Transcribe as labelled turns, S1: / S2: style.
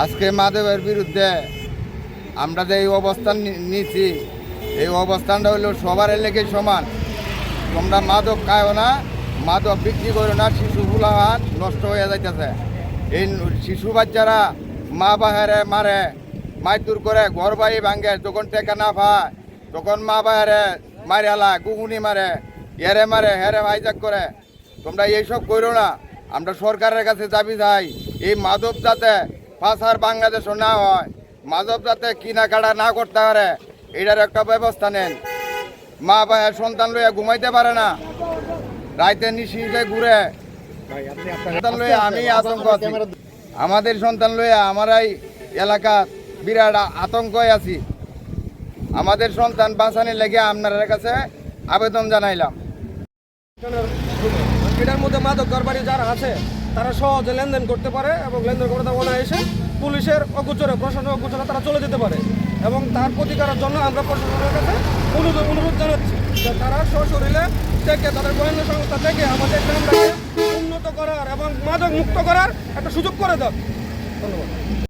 S1: আজকে মাদকের বিরুদ্ধে আমরা যে এই অবস্থান নিয়েছি, এই অবস্থানটা হলো সবার লেগে সমান। তোমরা মাদক খাও না, মাদক বিক্রি করো না, শিশুগুলা নষ্ট হয়ে যাইতেছে। এই শিশু বাচ্চারা মা বাহারে মারে, মারধর করে, ঘর বাড়ি ভাঙ্গে, যখন টেকা না পায় তখন মা বাহারে মারিয়ালা গুগুনি মারে, হেরে মারে, হেরে হাইজাক করে। তোমরা এইসব করো না। আমরা সরকারের কাছে দাবি চাই, এই মাদক যাতে পাচার বাংলাদেশও না হয়, মাদক যাতে কিনাকাটা না করতে পারে, এটার একটা ব্যবস্থা নেন। মা বাহের সন্তান লইয়া ঘুমাইতে পারে না, রাইতে নিশিতে ঘুরে। সন্তান লইয়া আমি আতঙ্ক আছি, আমাদের সন্তান লইয়া আমার এই এলাকা বিরাট আতঙ্কই আছি। আমাদের সন্তান বাঁচানোর লেগে আপনার কাছে আবেদন জানাইলাম।
S2: এটার মধ্যে মাদক কারবারি যারা আছে তারা সহজে লেনদেন করতে পারে এবং লেনদেন করতে অনায়াসে পুলিশের অগোচরে, প্রশাসনের অগোচরে তারা চলে যেতে পারে। এবং তার প্রতিকারের জন্য আমরা প্রশাসনের কাছে অনুরোধ জানাচ্ছি যে তারা সশরীরে থেকে, তাদের গোয়েন্দা সংস্থা থেকে আমাদের গ্রামটাকে উন্নত করার এবং মাদক মুক্ত করার একটা সুযোগ করে দেন। ধন্যবাদ।